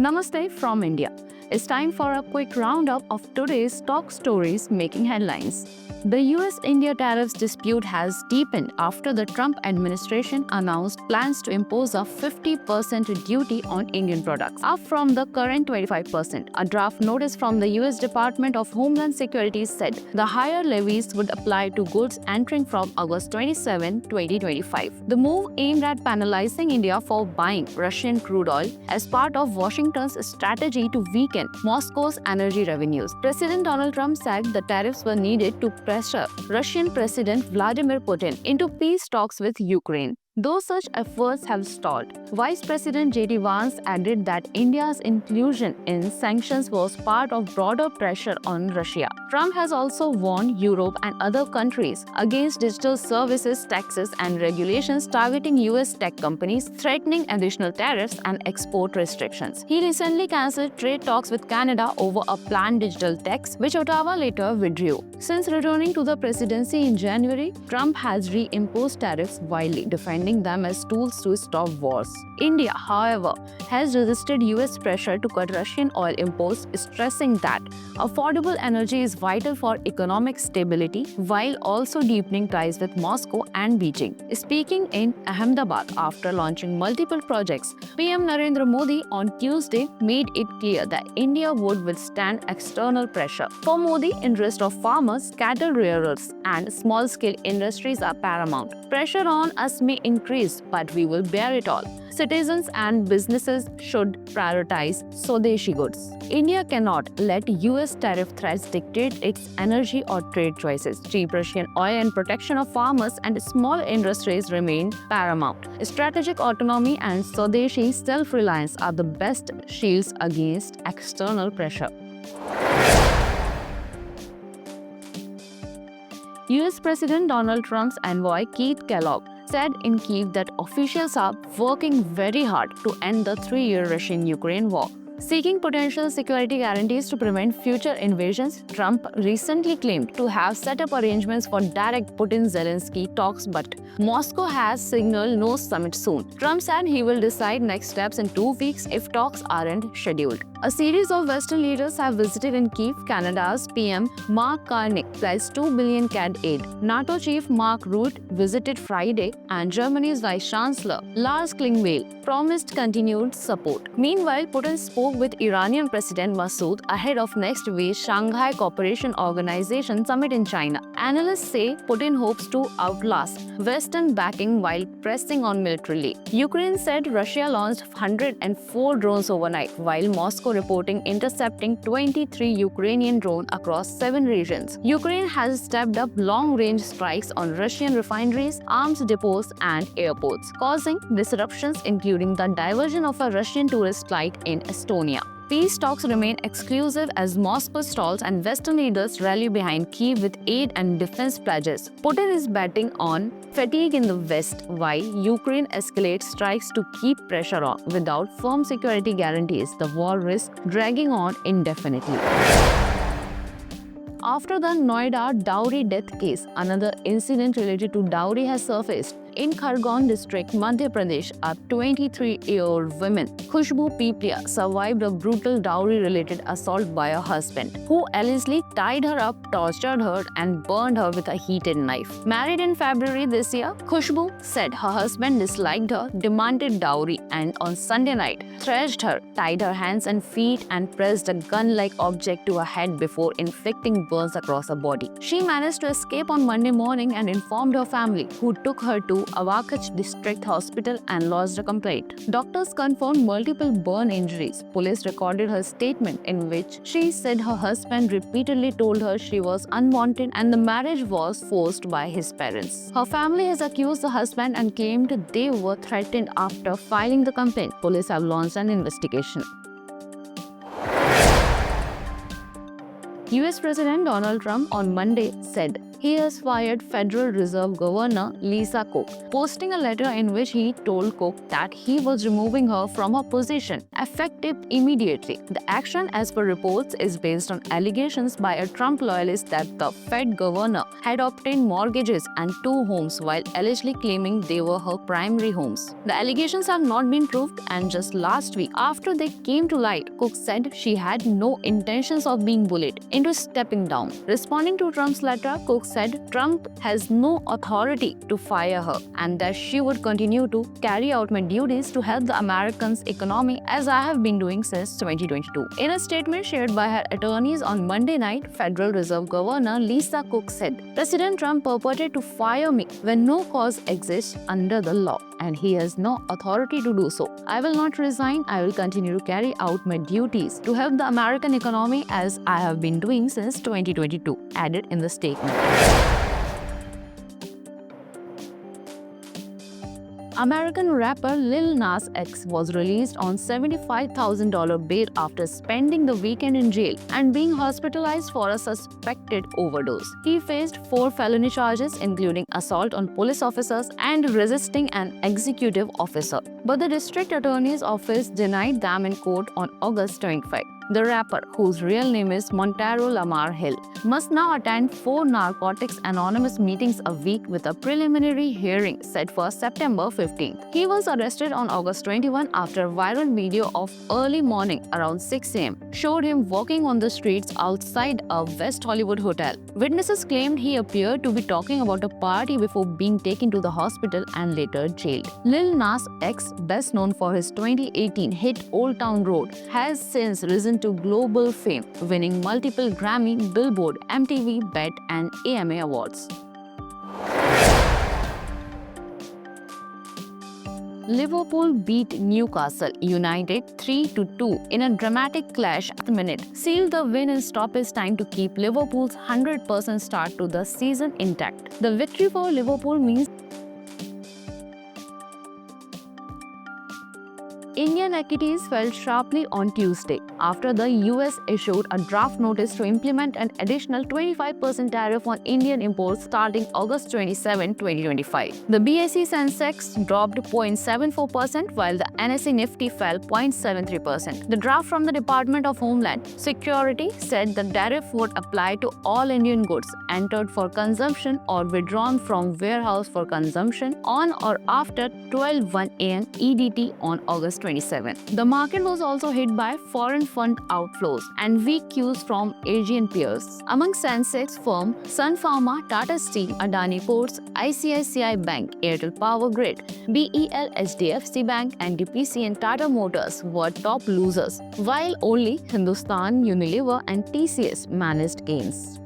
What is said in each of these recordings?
Namaste from India. It's time for a quick roundup of today's top stories making headlines. The US-India tariffs dispute has deepened after the Trump administration announced plans to impose a 50% duty on Indian products, up from the current 25%. A draft notice from the US Department of Homeland Security said the higher levies would apply to goods entering from August 27, 2025. The move aimed at penalizing India for buying Russian crude oil as part of Washington's strategy to weaken Moscow's energy revenues. President Donald Trump said the tariffs were needed to pressure Russian President Vladimir Putin into peace talks with Ukraine. Though such efforts have stalled, Vice President J.D. Vance added that India's inclusion in sanctions was part of broader pressure on Russia. Trump has also warned Europe and other countries against digital services taxes and regulations targeting U.S. tech companies, threatening additional tariffs and export restrictions. He recently cancelled trade talks with Canada over a planned digital tax, which Ottawa later withdrew. Since returning to the presidency in January, Trump has reimposed tariffs widely, defining them as tools to stop wars. India, however, has resisted US pressure to cut Russian oil imports, stressing that affordable energy is vital for economic stability while also deepening ties with Moscow and Beijing. Speaking in Ahmedabad after launching multiple projects, PM Narendra Modi on Tuesday made it clear that India would withstand external pressure. For Modi, interests of farmers, cattle rearers, and small-scale industries are paramount. Pressure on us may increase, but we will bear it all. Citizens and businesses should prioritize Swadeshi goods. India cannot let US tariff threats dictate its energy or trade choices. Cheap Russian oil and protection of farmers and small industries remain paramount. Strategic autonomy and Swadeshi self-reliance are the best shields against external pressure. US President Donald Trump's envoy Keith Kellogg said in Kyiv that officials are working very hard to end the 3-year Russian-Ukraine war. Seeking potential security guarantees to prevent future invasions, Trump recently claimed to have set up arrangements for direct Putin-Zelensky talks, but Moscow has signaled no summit soon. Trump said he will decide next steps in 2 weeks if talks aren't scheduled. A series of Western leaders have visited in Kyiv. Canada's PM Mark Carney pledged $2 billion CAD aid. NATO chief Mark Rutte visited Friday, and Germany's Vice Chancellor Lars Klingbeil promised continued support. Meanwhile, Putin spoke with Iranian President Masoud ahead of next week's Shanghai Cooperation Organization summit in China. Analysts say Putin hopes to outlast Western backing while pressing on militarily. Ukraine said Russia launched 104 drones overnight, while Moscow reporting intercepting 23 Ukrainian drones across 7 regions. Ukraine has stepped up long-range strikes on Russian refineries, arms depots, and airports, causing disruptions including the diversion of a Russian tourist flight in Estonia. Peace talks remain exclusive as Moscow stalls and Western leaders rally behind Kyiv with aid and defense pledges. Putin is betting on fatigue in the West while Ukraine escalates strikes to keep pressure on. Without firm security guarantees, the war risks dragging on indefinitely. After the Noida dowry death case, another incident related to dowry has surfaced. In Khargone district, Madhya Pradesh, a 23-year-old woman, Khushbu Piplia, survived a brutal dowry-related assault by her husband, who allegedly tied her up, tortured her, and burned her with a heated knife. Married in February this year, Khushbu said her husband disliked her, demanded dowry, and on Sunday night, thrashed her, tied her hands and feet, and pressed a gun-like object to her head before inflicting burns across her body. She managed to escape on Monday morning and informed her family, who took her to Awakach District Hospital and lodged a complaint. Doctors confirmed multiple burn injuries. Police recorded her statement in which she said her husband repeatedly told her she was unwanted and the marriage was forced by his parents. Her family has accused the husband and claimed they were threatened after filing the complaint. Police have launched an investigation. US President Donald Trump on Monday said he has fired Federal Reserve Governor Lisa Cook, posting a letter in which he told Cook that he was removing her from her position, effective immediately. The action, as per reports, is based on allegations by a Trump loyalist that the Fed governor had obtained mortgages and 2 homes while allegedly claiming they were her primary homes. The allegations have not been proved, and just last week, after they came to light, Cook said she had no intentions of being bullied into stepping down. Responding to Trump's letter, Cook said Trump has no authority to fire her and that she would continue to carry out my duties to help the Americans' economy as I have been doing since 2022. In a statement shared by her attorneys on Monday night, Federal Reserve Governor Lisa Cook said, President Trump purported to fire me when no cause exists under the law and he has no authority to do so. I will not resign. I will continue to carry out my duties to help the American economy as I have been doing since 2022, added in the statement. American rapper Lil Nas X was released on $75,000 bail after spending the weekend in jail and being hospitalized for a suspected overdose. He faced 4 felony charges, including assault on police officers and resisting an executive officer, but the district attorney's office denied them in court on August 25. The rapper, whose real name is Montero Lamar Hill, must now attend 4 Narcotics Anonymous meetings a week with a preliminary hearing set for September 15th. He was arrested on August 21 after a viral video of early morning around 6 a.m. showed him walking on the streets outside a West Hollywood hotel. Witnesses claimed he appeared to be talking about a party before being taken to the hospital and later jailed. Lil Nas X, best known for his 2018 hit Old Town Road, has since risen to global fame, winning multiple Grammy, Billboard, MTV, BET, and AMA awards. Liverpool beat Newcastle United 3-2 in a dramatic clash at the minute, sealed the win in stoppage time to keep Liverpool's 100% start to the season intact. The victory for Liverpool means Indian equities fell sharply on Tuesday after the US issued a draft notice to implement an additional 25% tariff on Indian imports starting August 27, 2025. The BSE Sensex dropped 0.74% while the NSE Nifty fell 0.73%. The draft from the Department of Homeland Security said the tariff would apply to all Indian goods entered for consumption or withdrawn from warehouse for consumption on or after 12:01 a.m. EDT on August 27. The market was also hit by foreign fund outflows and weak cues from Asian peers. Among Sensex firm Sun Pharma, Tata Steel, Adani Ports, ICICI Bank, Airtel Power Grid, BEL, HDFC Bank, NTPC and Tata Motors were top losers, while only Hindustan Unilever and TCS managed gains.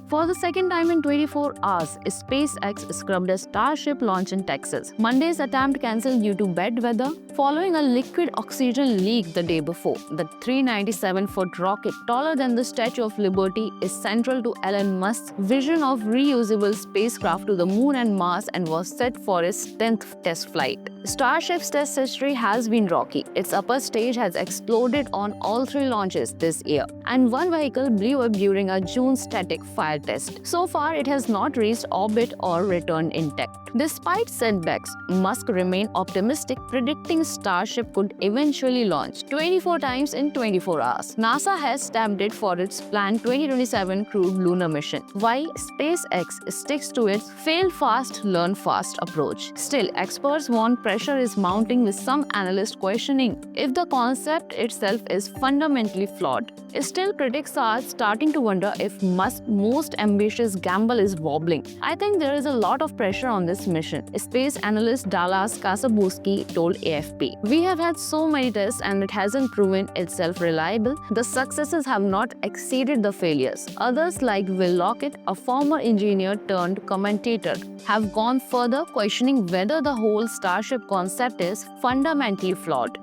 For the second time in 24 hours, SpaceX scrubbed a Starship launch in Texas. Monday's attempt cancelled due to bad weather following a liquid oxygen leak the day before. The 397-foot rocket, taller than the Statue of Liberty, is central to Elon Musk's vision of reusable spacecraft to the Moon and Mars and was set for its 10th test flight. Starship's test history has been rocky. Its upper stage has exploded on all 3 launches this year, and one vehicle blew up during a June static fire test. So far, it has not reached orbit or returned intact. Despite setbacks, Musk remained optimistic, predicting Starship could eventually launch 24 times in 24 hours. NASA has stamped it for its planned 2027 crewed lunar mission, while SpaceX sticks to its fail fast, learn fast approach. Still, experts warn pressure is mounting, with some analysts questioning if the concept itself is fundamentally flawed. Still, critics are starting to wonder if Musk's most ambitious gamble is wobbling. I think there is a lot of pressure on this mission, space analyst Dallas Kasabuski told AFP. We have had so many tests and it hasn't proven itself reliable. The successes have not exceeded the failures. Others like Will Lockett, a former engineer turned commentator, have gone further, questioning whether the whole Starship concept is fundamentally flawed.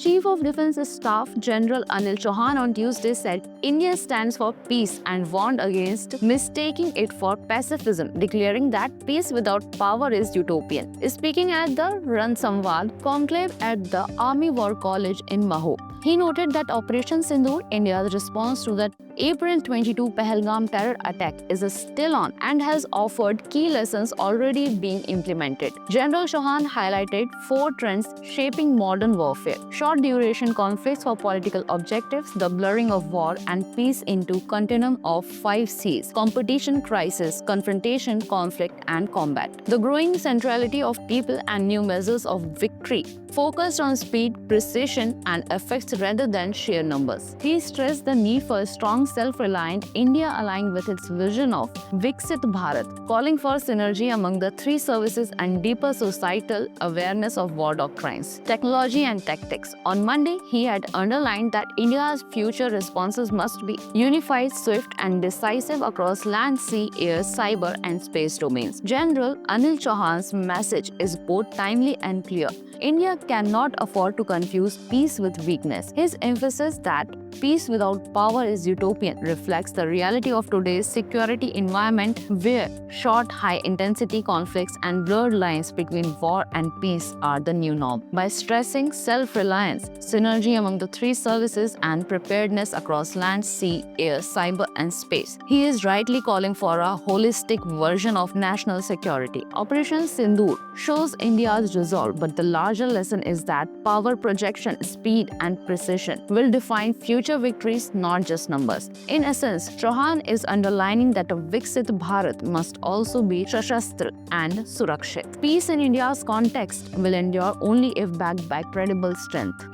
Chief of Defense Staff General Anil Chauhan on Tuesday said India stands for peace and warned against mistaking it for pacifism, declaring that peace without power is utopian. Speaking at the Ransamwad conclave at the Army War College in Maho, he noted that Operation Sindoor, India's response to the April 22 Pahalgam terror attack, is still on and has offered key lessons already being implemented. General Chauhan highlighted 4 trends shaping modern warfare: short-duration conflicts for political objectives, the blurring of war and peace into continuum of 5 Cs: competition, crisis, confrontation, conflict, and combat. The growing centrality of people and new measures of victory, focused on speed, precision, and effects rather than sheer numbers. He stressed the need for a strong, self-reliant India aligned with its vision of Viksit Bharat, calling for synergy among the 3 services and deeper societal awareness of war doctrines, technology, and tactics. On Monday, he had underlined that India's future responses must be unified, swift, and decisive across land, sea, air, cyber, and space domains. General Anil Chauhan's message is both timely and clear. India cannot afford to confuse peace with weakness. His emphasis that peace without power is utopian reflects the reality of today's security environment, where short, high-intensity conflicts and blurred lines between war and peace are the new norm. By stressing self-reliance, synergy among the 3 services, and preparedness across land, sea, air, cyber, and space, he is rightly calling for a holistic version of national security. Operation Sindoor shows India's resolve, but the larger lesson is that power projection, speed, and precision will define future victories, not just numbers. In essence, Chauhan is underlining that a Viksit Bharat must also be Shashastra and Surakshit. Peace in India's context will endure only if backed by credible strength.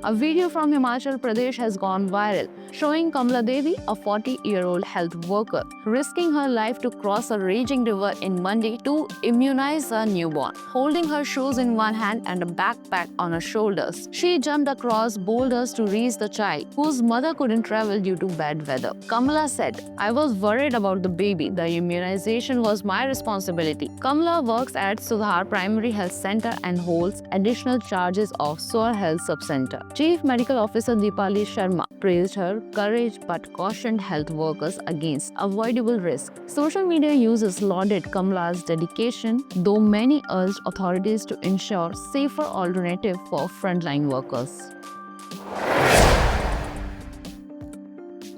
A video from Himachal Pradesh has gone viral, showing Kamla Devi, a 40-year-old health worker, risking her life to cross a raging river in Mandi to immunize a newborn. Holding her shoes in one hand and a backpack on her shoulders, she jumped across boulders to reach the child, whose mother couldn't travel due to bad weather. Kamla said, "I was worried about the baby. The immunization was my responsibility." Kamla works at Sudhar Primary Health Center and holds additional charges of Swar Health Subcenter. Chief Medical Officer Deepali Sharma praised her courage but cautioned health workers against avoidable risk. Social media users lauded Kamla's dedication, though many urged authorities to ensure safer alternative for frontline workers.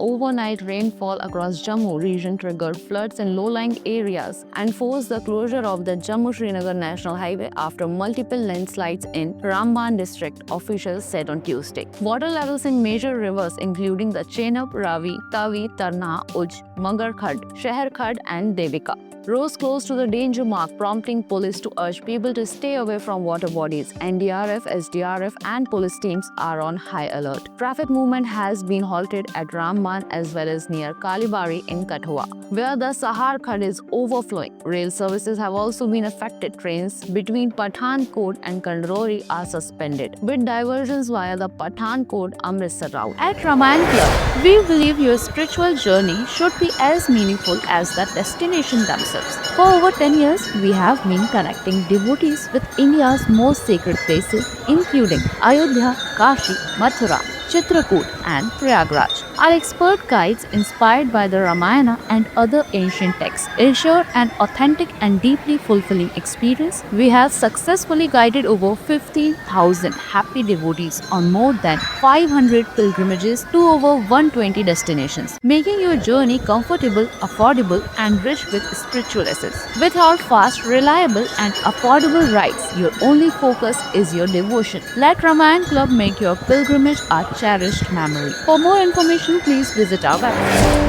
Overnight rainfall across Jammu region triggered floods in low-lying areas and forced the closure of the Jammu-Srinagar National Highway after multiple landslides in Ramban district, officials said on Tuesday. Water levels in major rivers including the Chenab, Ravi, Tavi, Tarna, Uj, Magar Khad, Shehar Khad, and Devika rose close to the danger mark, prompting police to urge people to stay away from water bodies. NDRF, SDRF, and police teams are on high alert. Traffic movement has been halted at Ramban as well as near Kalibari in Kathua, where the Sahar Khad is overflowing. Rail services have also been affected. Trains between Pathankot and Kandrori are suspended, with diversions via the Pathankot-Amritsar route. At Ramayana Club, we believe your spiritual journey should be as meaningful as the destination themselves. For over 10 years, we have been connecting devotees with India's most sacred places, including Ayodhya, Kashi, Mathura, Chitrakoot, and Prayagraj. Our expert guides, inspired by the Ramayana and other ancient texts, ensure an authentic and deeply fulfilling experience. We have successfully guided over 15,000 happy devotees on more than 500 pilgrimages to over 120 destinations, making your journey comfortable, affordable, and rich with spiritual essence. With our fast, reliable, and affordable rides, your only focus is your devotion. Let Ramayana Club make your pilgrimage a cherished memory. For more information, please visit our website.